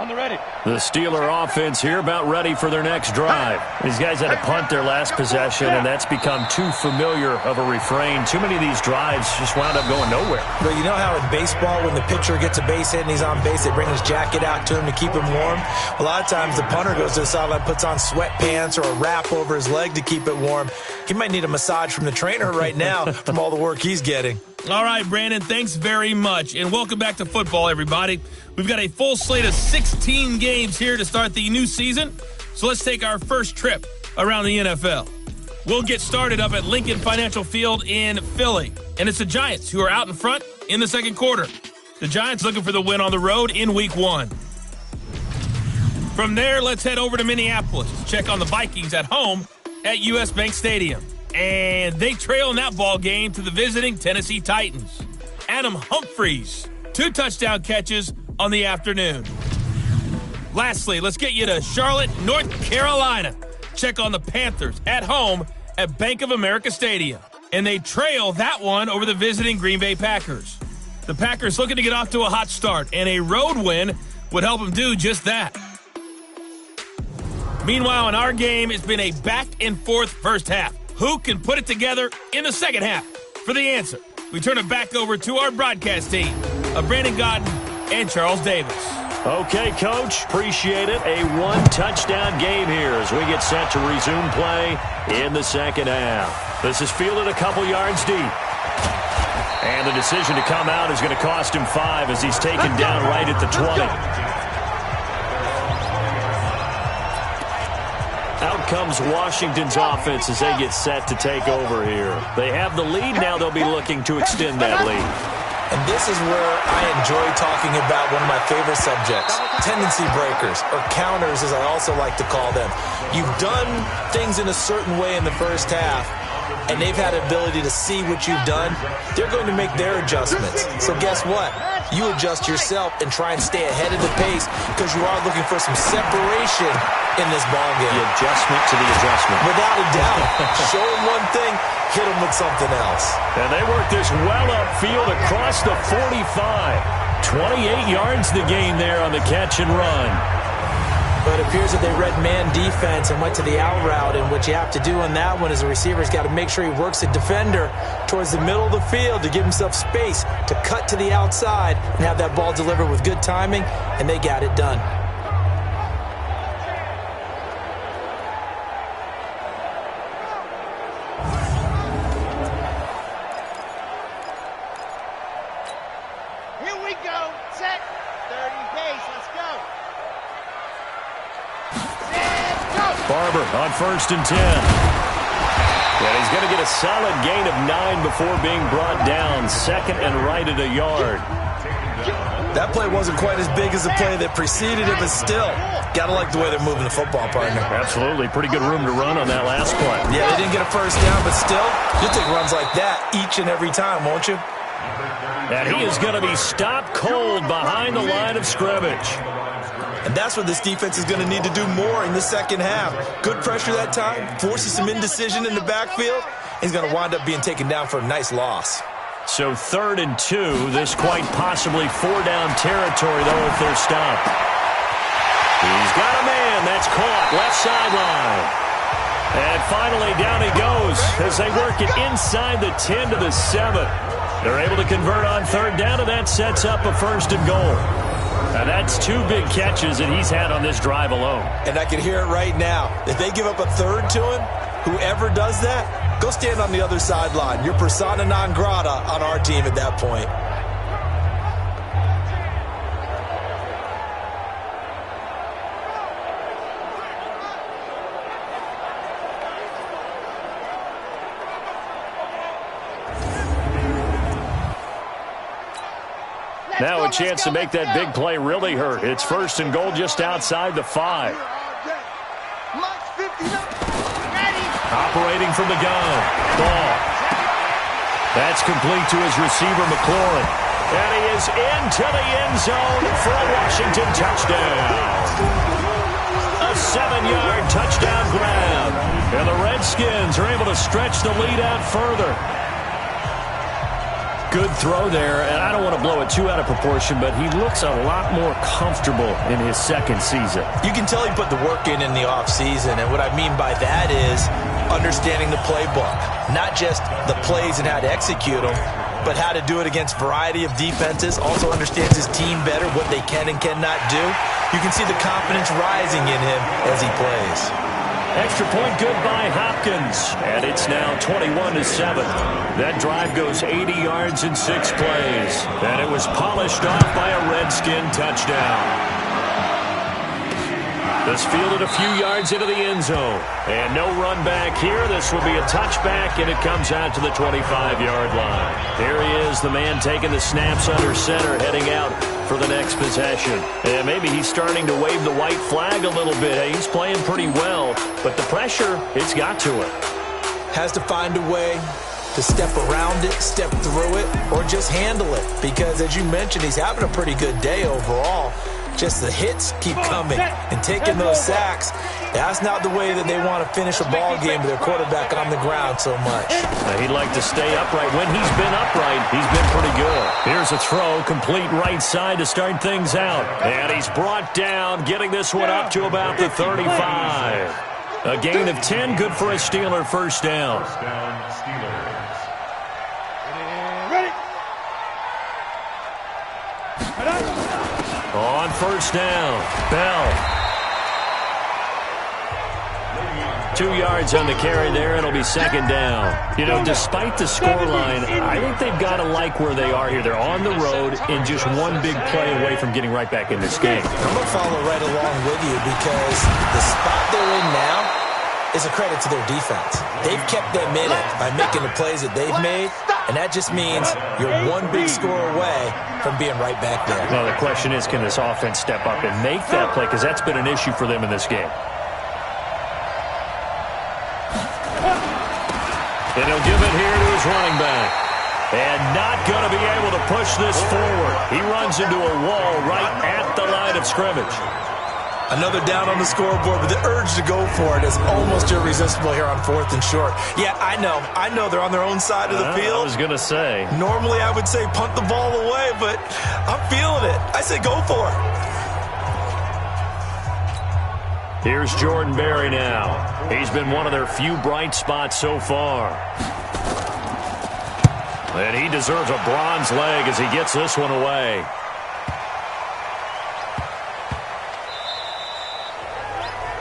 when they're ready. The Steeler offense here about ready for their next drive. These guys had to punt their last possession, and that's become too familiar of a refrain. Too many of these drives just wound up going nowhere. But you know how in baseball, when the pitcher gets a base hit and he's on base, they bring his jacket out to him to keep him warm? A lot of times the punter goes to the sideline, puts on sweatpants or a wrap over his leg to keep it warm. He might need a massage from the trainer right now from all the work he's getting. All right, Brandon, thanks very much. And welcome back to football, everybody. We've got a full slate of 16 games here to start the new season. So let's take our first trip around the NFL. We'll get started up at Lincoln Financial Field in Philly. And it's the Giants who are out in front in the second quarter. The Giants looking for the win on the road in Week 1. From there, let's head over to Minneapolis to check on the Vikings at home at U.S. Bank Stadium. And they trail in that ball game to the visiting Tennessee Titans. Adam Humphries, 2 touchdown catches on the afternoon. Lastly, let's get you to Charlotte, North Carolina. Check on the Panthers at home at Bank of America Stadium. And they trail that one over the visiting Green Bay Packers. The Packers looking to get off to a hot start, and a road win would help them do just that. Meanwhile, in our game, it's been a back-and-forth first half. Who can put it together in the second half? For the answer, we turn it back over to our broadcast team of Brandon Godden and Charles Davis. Okay, Coach, appreciate it. A 1-touchdown game here as we get set to resume play in the second half. This is fielded a couple yards deep. And the decision to come out is going to cost him 5 as he's taken down right at the 20. Out comes Washington's offense as they get set to take over here. They have the lead now. They'll be looking to extend that lead. And this is where I enjoy talking about one of my favorite subjects, tendency breakers, or counters as I also like to call them. You've done things in a certain way in the first half, and they've had the ability to see what you've done. They're going to make their adjustments. So guess what? You adjust yourself and try and stay ahead of the pace because you are looking for some separation in this ball game. The adjustment to the adjustment. Without a doubt. Show them one thing, hit them with something else. And they work this well upfield across the 45. 28 yards the gain there on the catch and run. But it appears that they read man defense and went to the out route, and what you have to do on that one is the receiver's got to make sure he works the defender towards the middle of the field to give himself space to cut to the outside and have that ball delivered with good timing, and they got it done. Here we go. Set. 30 pace. Let's go. Barber on 1st and 10. And he's going to get a solid gain of 9 before being brought down. Second and right at a yard. That play wasn't quite as big as the play that preceded it, but still, got to like the way they're moving the football, partner. Absolutely. Pretty good room to run on that last play. Yeah, they didn't get a first down, but still, you'll take runs like that each and every time, won't you? And he is going to be stopped cold behind the line of scrimmage. And that's what this defense is going to need to do more in the second half. Good pressure that time, forces some indecision in the backfield. He's going to wind up being taken down for a nice loss. So 3rd and 2, this quite possibly 4-down territory, though, if they're stopped. He's got a man. That's caught. Left sideline. And finally, down he goes as they work it inside the 10 to the 7. They're able to convert on 3rd down, and that sets up a 1st and goal. Now that's 2 big catches that he's had on this drive alone. And I can hear it right now. If they give up a 3rd to him, whoever does that, go stand on the other sideline. You're persona non grata on our team at that point. Now a chance to make that big play really hurt. It's 1st and goal just outside the 5. Operating from the gun. Ball. That's complete to his receiver, McLaurin. And he is into the end zone for a Washington touchdown. A 7-yard touchdown grab. And the Redskins are able to stretch the lead out further. Good throw there, and I don't want to blow it too out of proportion, but he looks a lot more comfortable in his second season. You can tell he put the work in the offseason, and what I mean by that is understanding the playbook. Not just the plays and how to execute them, but how to do it against a variety of defenses. Also understands his team better, what they can and cannot do. You can see the confidence rising in him as he plays. Extra point good by Hopkins, and it's now 21-7. That drive goes 80 yards in 6 plays, and it was polished off by a Redskin touchdown. This fielded a few yards into the end zone, and no run back here. This will be a touchback, and it comes out to the 25-yard line. Here he is, the man taking the snaps under center, heading out for the next possession. And maybe he's starting to wave the white flag a little bit. He's playing pretty well, but the pressure, it's got to him. Has to find a way to step around it, step through it, or just handle it. Because, as you mentioned, he's having a pretty good day overall. Just the hits keep coming and taking those sacks. That's not the way that they want to finish a ball game with their quarterback on the ground so much. He'd like to stay upright. When he's been upright, he's been pretty good. Here's a throw, complete right side to start things out. And he's brought down, getting this one up to about the 35. A gain of 10, good for a Steeler first down. On first down, Bell. 2 yards on the carry there. It'll be second down. You know, despite the scoreline, I think they've got to like where they are here. They're on the road and just one big play away from getting right back in this game. I'm going to follow right along with you because the spot they're in now is a credit to their defense. They've kept them in it by making the plays that they've made, and that just means you're one big score away from being right back there. Well, the question is, can this offense step up and make that play? Because that's been an issue for them in this game. And he'll give it here to his running back. And not going to be able to push this forward. He runs into a wall right at the line of scrimmage. Another down on the scoreboard, but the urge to go for it is almost irresistible here on 4th and short. Yeah, I know they're on their own side of the field. I was going to say. Normally I would say punt the ball away, but I'm feeling it. I say go for it. Here's Jordan Berry now. He's been one of their few bright spots so far. And he deserves a bronze leg as he gets this one away.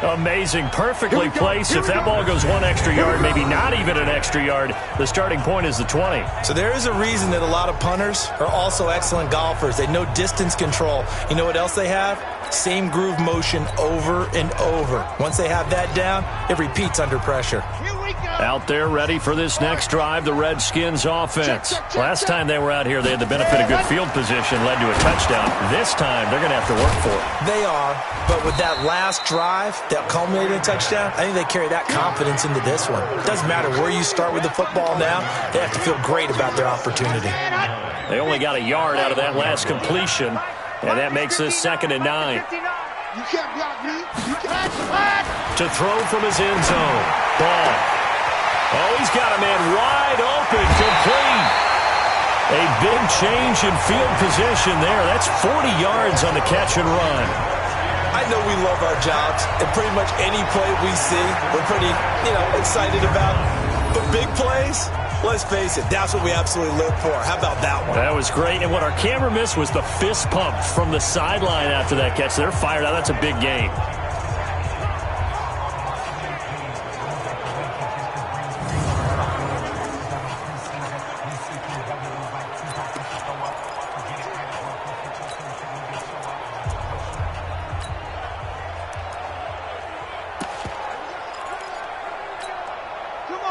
Amazing, perfectly placed. If that ball goes 1 extra yard, maybe not even an extra yard, the starting point is the 20. So there is a reason that a lot of punters are also excellent golfers. They know distance control. You know what else they have? Same groove motion over and over. Once they have that down, it repeats under pressure. Out there ready for this next drive, the Redskins offense. Last time they were out here, they had the benefit of good field position, led to a touchdown. This time, they're going to have to work for it. They are, but with that last drive that culminated in a touchdown, I think they carry that confidence into this one. It doesn't matter where you start with the football now, they have to feel great about their opportunity. They only got a yard out of that last completion, and that makes this 2nd and 9. You can't block me. You can't. To throw from his end zone. Ball. Oh, he's got a man wide open, complete. A big change in field position there. That's 40 yards on the catch and run. I know we love our jobs, and pretty much any play we see, we're pretty, excited about. But big plays, let's face it, that's what we absolutely live for. How about that one? That was great, and what our camera missed was the fist pump from the sideline after that catch. They're fired out. That's a big game.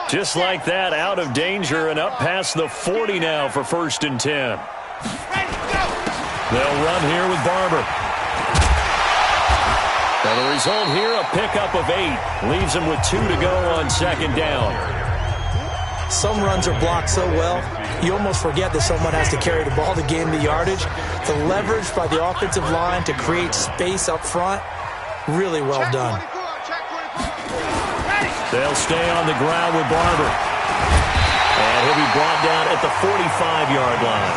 Just like that, out of danger and up past the 40 now for 1st and 10. They'll run here with Barber. And the result here, a pickup of 8. Leaves them with 2 to go on 2nd down. Some runs are blocked so well, you almost forget that someone has to carry the ball to gain the yardage. The leverage by the offensive line to create space up front, really well done. They'll stay on the ground with Barber. And he'll be brought down at the 45-yard line.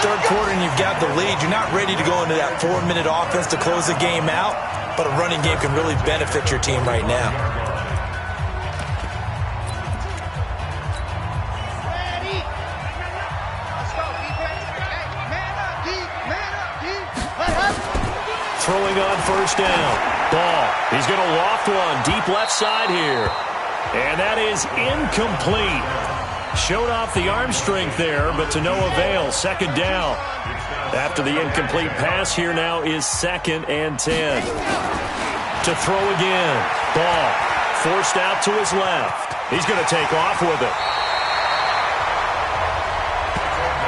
Third quarter and you've got the lead. You're not ready to go into that 4-minute offense to close the game out, but a running game can really benefit your team right now. Ready. Let's go, defense. Hey, man up, D. Man up, D. Let up. Throwing on first down. Ball. He's going to loft one deep left side here. And that is incomplete. Showed off the arm strength there, but to no avail. Second down. After the incomplete pass, here now is 2nd and 10. To throw again. Ball forced out to his left. He's going to take off with it.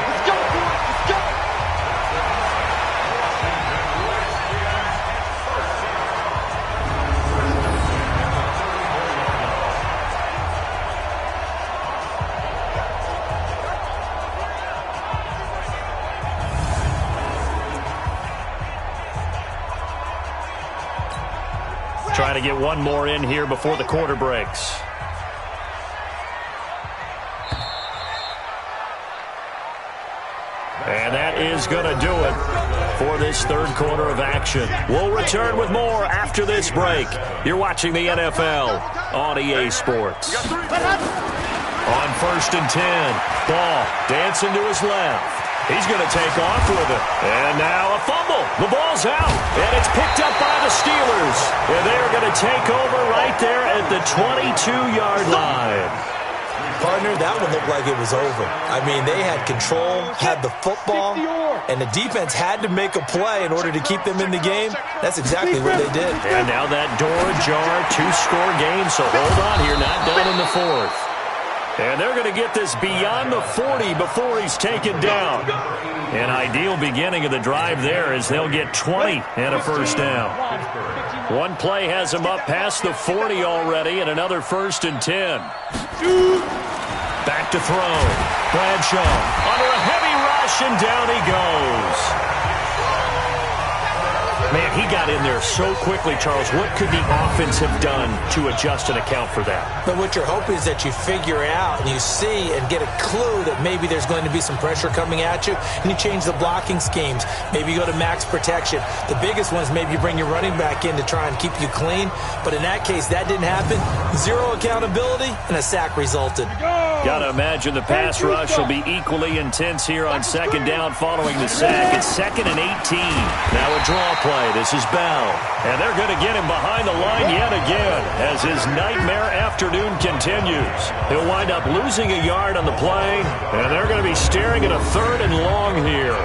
Let's go, boys. Let's go. Trying to get one more in here before the quarter breaks. And that is going to do it for this third quarter of action. We'll return with more after this break. You're watching the NFL on EA Sports. On 1st and 10, Ball dancing to his left. He's going to take off with it. And now a fumble. The ball's out. And it's picked up by the Steelers. And they're going to take over right there at the 22-yard line. Partner, that one looked like it was over. I mean, they had control, had the football, and the defense had to make a play in order to keep them in the game. That's exactly what they did. And now that door ajar, 2-score game. So hold on here, not done in the fourth. And they're going to get this beyond the 40 before he's taken down. An ideal beginning of the drive there as they'll get 20 and a first down. One play has them up past the 40 already, and another 1st and 10. Back to throw. Bradshaw under a heavy rush, and down he goes. Man, he got in there so quickly, Charles. What could the offense have done to adjust and account for that? But what you're hoping is that you figure out and you see and get a clue that maybe there's going to be some pressure coming at you, and you change the blocking schemes. Maybe you go to max protection. The biggest one is maybe you bring your running back in to try and keep you clean. But in that case, that didn't happen. Zero accountability, and a sack resulted. Got to imagine the pass rush will be equally intense here on 2nd down following the sack. It's 2nd and 18. Now a draw play. This is Bell. And they're going to get him behind the line yet again as his nightmare afternoon continues. He'll wind up losing a yard on the play, and they're going to be staring at a 3rd and long here.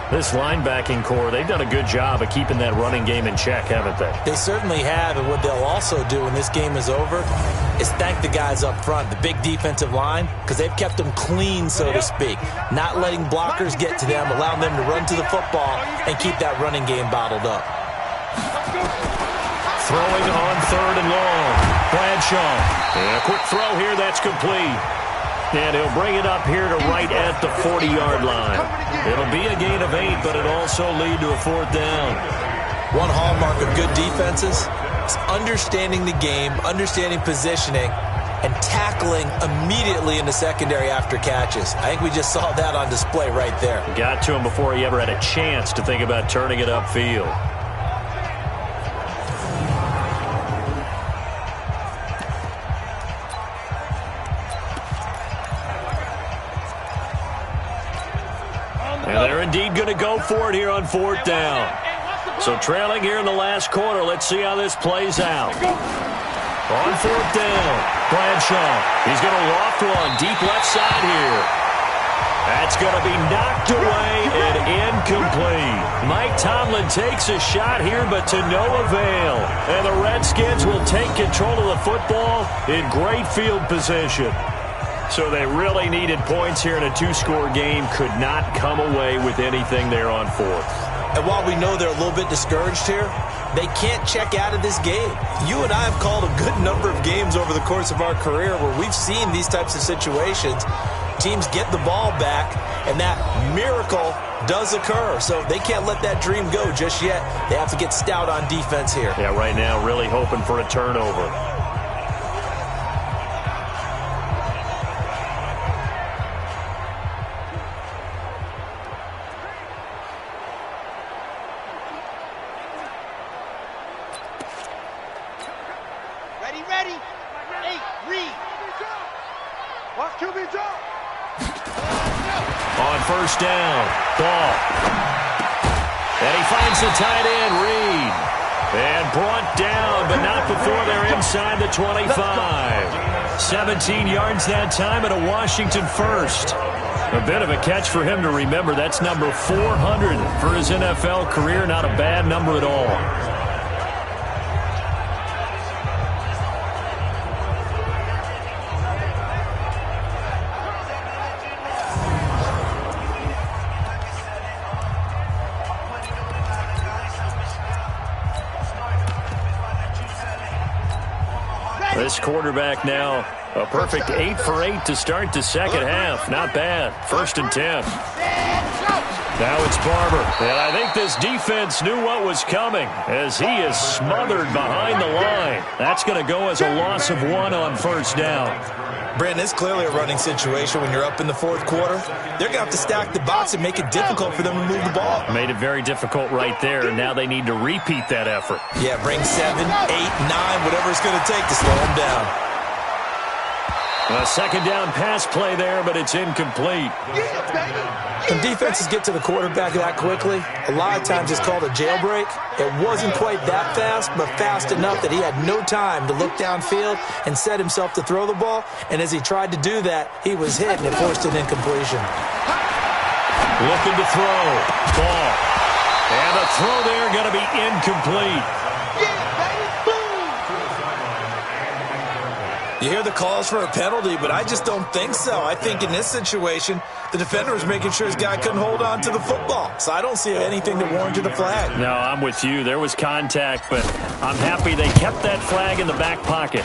This linebacking core, they've done a good job of keeping that running game in check, haven't they? They certainly have, and what they'll also do when this game is over is thank the guys up front, the big defensive line, because they've kept them clean, so to speak, not letting blockers get to them, allowing them to run to the football and keep that running game bottled up. Throwing on 3rd and long. Bradshaw. And a quick throw here, that's complete. And he'll bring it up here to right at the 40-yard line. It'll be a gain of 8, but it'll also lead to a 4th down. One hallmark of good defenses is understanding the game, understanding positioning, and tackling immediately in the secondary after catches. I think we just saw that on display right there. Got to him before he ever had a chance to think about turning it upfield. And they're indeed going to go for it here on 4th down. So trailing here in the last quarter, let's see how this plays out. On 4th down, Bradshaw. He's going to loft one deep left side here. That's going to be knocked away and incomplete. Mike Tomlin takes a shot here, but to no avail. And the Redskins will take control of the football in great field position. So they really needed points here in a 2-score game. Could not come away with anything there on 4th. And while we know they're a little bit discouraged here, they can't check out of this game. You and I have called a good number of games over the course of our career where we've seen these types of situations. Teams get the ball back, and that miracle does occur. So they can't let that dream go just yet. They have to get stout on defense here. Yeah, right now really hoping for a turnover. Ready? 8, read. Watch QB drop. On first down, Ball. And he finds the tight end, Reed. And brought down, but not before they're inside the 25. 17 yards that time and a Washington first. A bit of a catch for him to remember. That's number 400 for his NFL career. Not a bad number at all. This quarterback now, a perfect 8 for 8 to start the second half. Not bad. 1st and 10. Now it's Barber. And I think this defense knew what was coming as he is smothered behind the line. That's going to go as a loss of 1 on first down. Brandon, it's clearly a running situation when you're up in the fourth quarter. They're going to have to stack the box and make it difficult for them to move the ball. Made it very difficult right there, and now they need to repeat that effort. Yeah, bring 7, 8, 9, whatever it's going to take to slow them down. A second down pass play there, but it's incomplete. When defenses get to the quarterback that quickly, a lot of times it's called a jailbreak. It wasn't quite that fast, but fast enough that he had no time to look downfield and set himself to throw the ball. And as he tried to do that, he was hit, and it forced an incompletion. Looking to throw. Ball. And the throw there going to be incomplete. You hear the calls for a penalty, but I just don't think so. I think in this situation, the defender was making sure his guy couldn't hold on to the football. So I don't see anything that warranted a flag. No, I'm with you. There was contact, but I'm happy they kept that flag in the back pocket.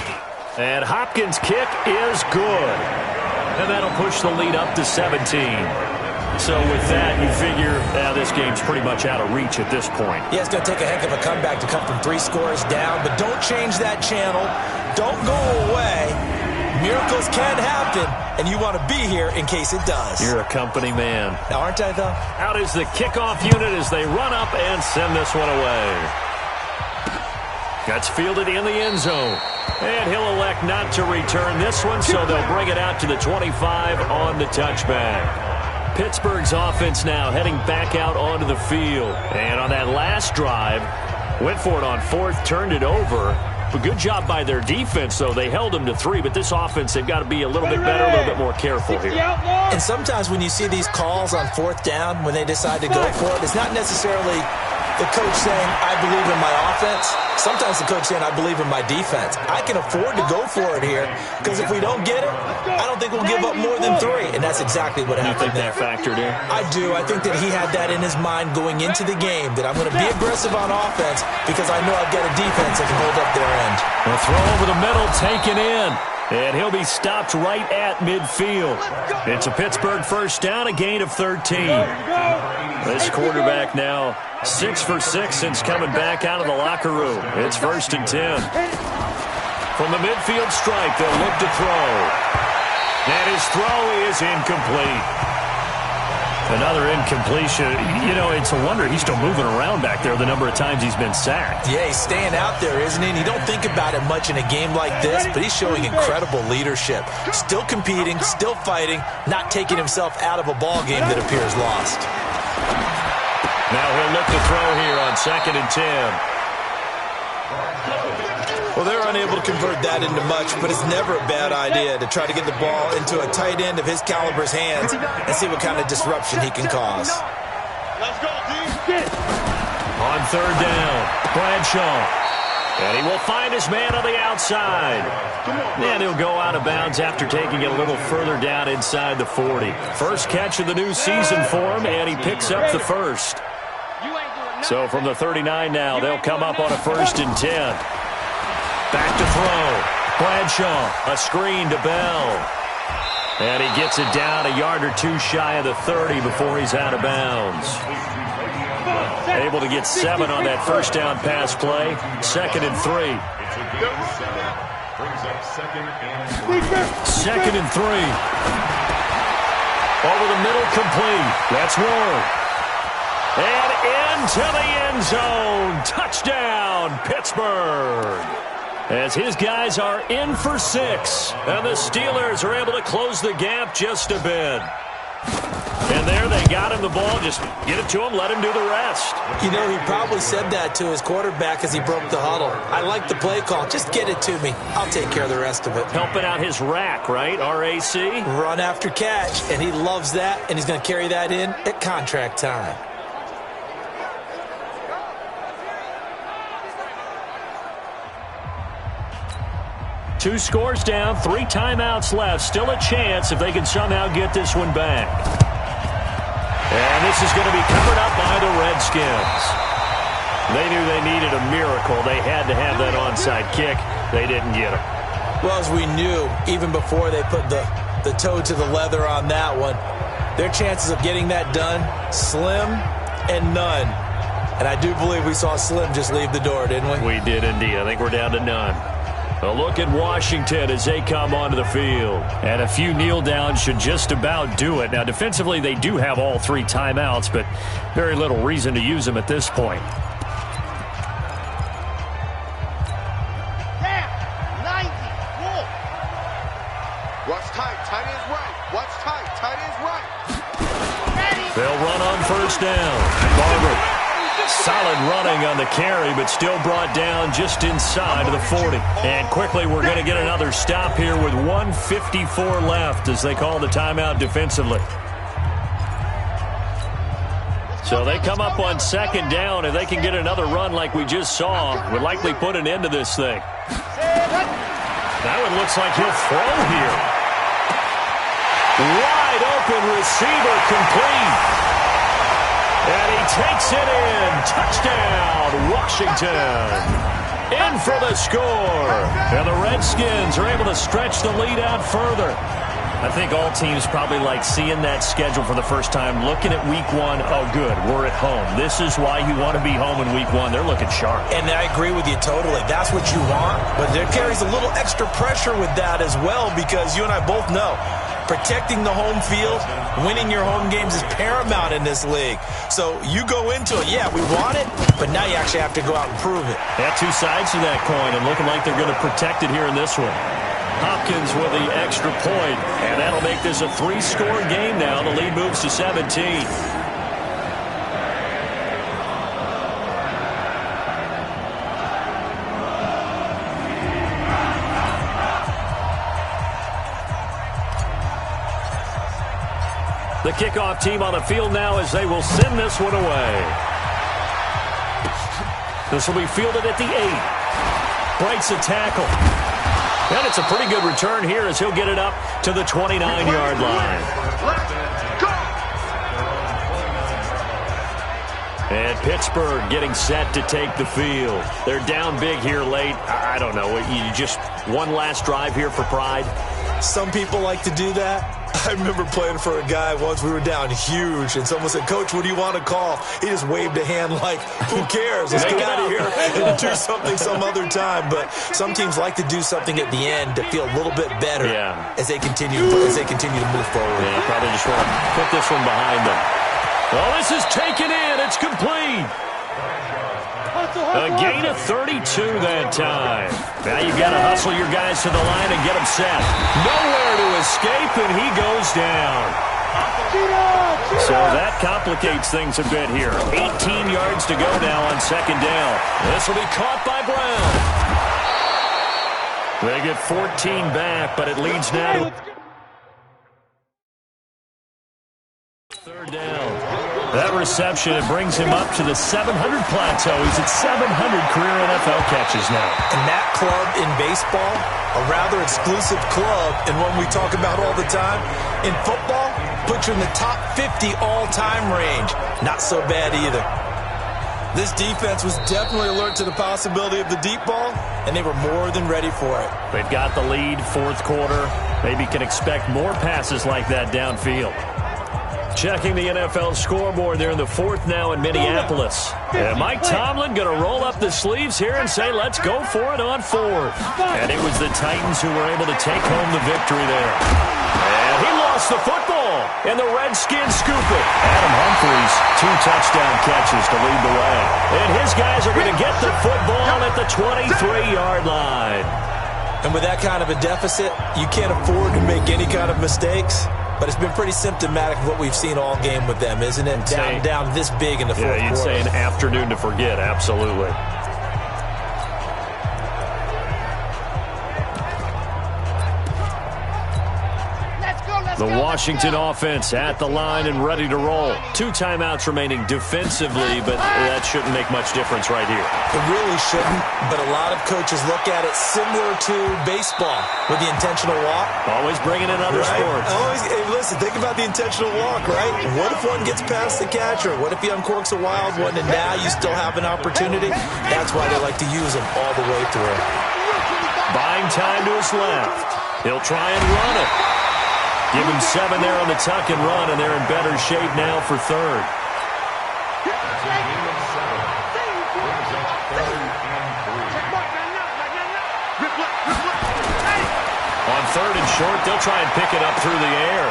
And Hopkins' kick is good. And that'll push the lead up to 17. So with that, you figure this game's pretty much out of reach at this point. Yeah, it's going to take a heck of a comeback to come from 3 scores down, but don't change that channel. Don't go away. Miracles can happen, and you want to be here in case it does. You're a company man. Now, aren't I, though? Out is the kickoff unit as they run up and send this one away. That's fielded in the end zone. And he'll elect not to return this one, so they'll bring it out to the 25 on the touchback. Pittsburgh's offense now heading back out onto the field. And on that last drive, went for it on 4th, turned it over. But good job by their defense, though. They held them to 3, but this offense, they've got to be a little bit better, a little bit more careful here. And sometimes when you see these calls on 4th down, when they decide to go for it, it's not necessarily the coach saying, I believe in my offense. Sometimes the coach saying, I believe in my defense. I can afford to go for it here because if we don't get it, I don't think we'll give up more than 3. And that's exactly what happened. You think that factored in? I do. I think that he had that in his mind going into the game, that I'm going to be aggressive on offense because I know I've got a defense that can hold up their end. A throw over the middle, taken in. And he'll be stopped right at midfield. It's a Pittsburgh first down, a gain of 13. This quarterback now 6 for 6 since coming back out of the locker room. It's 1st and 10. From the midfield stripe, they'll look to throw. And his throw is incomplete. Another incompletion. You know, it's a wonder he's still moving around back there the number of times he's been sacked. Yeah, he's staying out there, isn't he? And you don't think about it much in a game like this, but he's showing incredible leadership. Still competing, still fighting, not taking himself out of a ball game that appears lost. Now he'll look to throw here on 2nd and 10. Well, they're unable to convert that into much, but it's never a bad idea to try to get the ball into a tight end of his caliber's hands and see what kind of disruption he can cause. Let's go, D. On 3rd down, Bradshaw. And he will find his man on the outside. And he'll go out of bounds after taking it a little further down inside the 40. First catch of the new season for him, and he picks up the first. So from the 39 now, they'll come up on a 1st and 10. Back to throw. Bradshaw, a screen to Bell. And he gets it down a yard or 2 shy of the 30 before he's out of bounds. Able to get 7 on that first down pass play. 2nd and 3. 2nd and 3. Over the middle, complete. That's Ward. And into the end zone. Touchdown, Pittsburgh. as his guys are in for 6. And the Steelers are able to close the gap just a bit. And there they got him the ball. Just get it to him, let him do the rest. You know, he probably said that to his quarterback as he broke the huddle. I like the play call. Just get it to me. I'll take care of the rest of it. Helping out his rack, right? RAC? Run after catch, and he loves that, and he's going to carry that in at contract time. Two scores down, 3 timeouts left. Still a chance if they can somehow get this one back. And this is going to be covered up by the Redskins. They knew they needed a miracle. They had to have that onside kick. They didn't get it. Well, as we knew, even before they put the toe to the leather on that one, their chances of getting that done, slim and none. And I do believe we saw Slim just leave the door, didn't we? We did indeed. I think we're down to none. A look at Washington as they come onto the field. And a few kneel downs should just about do it. Now, defensively, they do have all 3 timeouts, but very little reason to use them at this point. Down. 90. Wolf. Watch tight. Tight ends right. Watch tight. Tight ends right. Ready. They'll run on first down. Barber. Solid running on the carry, but still brought down just inside of the 40. And quickly, we're going to get another stop here with 1:54 left as they call the timeout defensively. So they come up on second down. If they can get another run like we just saw, would likely put an end to this thing. That one looks like he'll throw here. Wide open receiver complete. And he takes it in. Touchdown, Washington. In for the score. And the Redskins are able to stretch the lead out further. I think all teams probably like seeing that schedule for the first time, looking at week 1. Oh, good, we're at home. This is why you want to be home in week 1. They're looking sharp. And I agree with you totally. That's what you want. But there carries a little extra pressure with that as well, because you and I both know protecting the home field, winning your home games is paramount in this league. So you go into it, yeah, we want it, but now you actually have to go out and prove it. Yeah, 2 sides to that coin, and looking like they're going to protect it here in this one. Hopkins with the extra point, and that'll make this a 3-score game now. The lead moves to 17. The kickoff team on the field now as they will send this one away. This will be fielded at the 8. Breaks a tackle. And it's a pretty good return here as he'll get it up to the 29-yard line. And Pittsburgh getting set to take the field. They're down big here late. I don't know. You just one last drive here for pride? Some people like to do that. I remember playing for a guy once. We were down huge, and someone said, "Coach, what do you want to call?" He just waved a hand like, "Who cares? Let's get out of here and do something some other time." But some teams like to do something at the end to feel a little bit better as they continue to move forward. Yeah, probably just want to put this one behind them. Well, this is taken in. It's complete. A gain of 32 that time. Now you've got to hustle your guys to the line and get them set. Nowhere to escape, and he goes down. So that complicates things a bit here. 18 yards to go now on second down. This will be caught by Brown. They get 14 back, but it leads now to third down. That reception, it brings him up to the 700 plateau. He's at 700 career NFL catches now. And that club in baseball, a rather exclusive club, and one we talk about all the time. In football, puts you in the top 50 all-time range. Not so bad either. This defense was definitely alert to the possibility of the deep ball, and they were more than ready for it. They've got the lead, fourth quarter. Maybe can expect more passes like that downfield. Checking the NFL scoreboard there in the 4th now in Minneapolis. And Mike Tomlin going to roll up the sleeves here and say, let's go for it on 4th. And it was the Titans who were able to take home the victory there. And he lost the football, and the Redskins scoop it. Adam Humphries 2 touchdown catches to lead the way. And his guys are going to get the football at the 23-yard line. And with that kind of a deficit, you can't afford to make any kind of mistakes. But it's been pretty symptomatic of what we've seen all game with them, isn't it? Down this big in the fourth quarter. Yeah, you'd say an afternoon to forget, absolutely. The Washington offense at the line and ready to roll. 2 timeouts remaining defensively, but that shouldn't make much difference right here. It really shouldn't, but a lot of coaches look at it similar to baseball with the intentional walk. Always bringing in other sports. Hey, listen, think about the intentional walk, right? What if one gets past the catcher? What if he uncorks a wild one and now you still have an opportunity? That's why they like to use them all the way through. Buying time to his left. He'll try and run it. Give him 7 there on the tuck and run, and they're in better shape now for third. On 3rd and short, they'll try and pick it up through the air.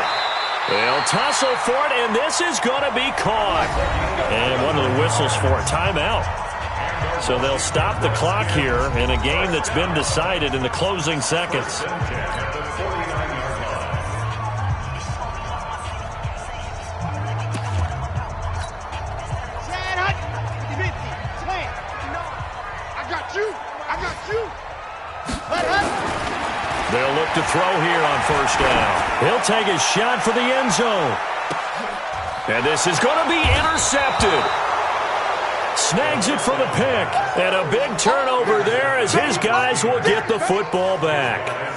They'll tussle for it, and this is going to be caught. And one of the whistles for a timeout. So they'll stop the clock here in a game that's been decided in the closing seconds. They'll look to throw here on 1st down. He'll take a shot for the end zone. And this is going to be intercepted. Snags it for the pick. And a big turnover there as his guys will get the football back.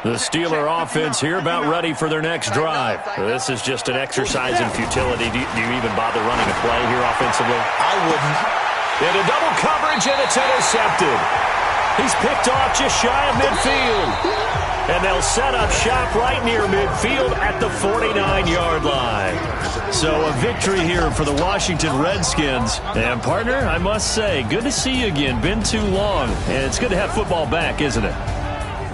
The Steeler offense here about ready for their next drive. This is just an exercise in futility. Do you even bother running a play here offensively? I wouldn't. Into double coverage, and it's intercepted. He's picked off just shy of midfield. And they'll set up shop right near midfield at the 49-yard line. So a victory here for the Washington Redskins. And, partner, I must say, good to see you again. Been too long. And it's good to have football back, isn't it?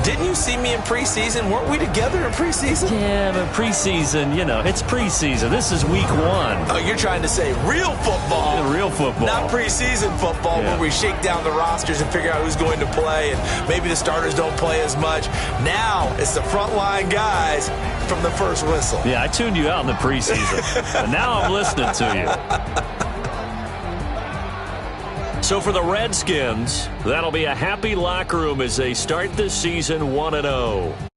Didn't you see me in preseason? Weren't we together in preseason? Yeah, but preseason, it's preseason. This is week 1. Oh, you're trying to say real football. Yeah, real football. Not preseason football where we shake down the rosters and figure out who's going to play, and maybe the starters don't play as much. Now it's the frontline guys from the first whistle. Yeah, I tuned you out in the preseason. And now I'm listening to you. So for the Redskins, that'll be a happy locker room as they start this season 1-0.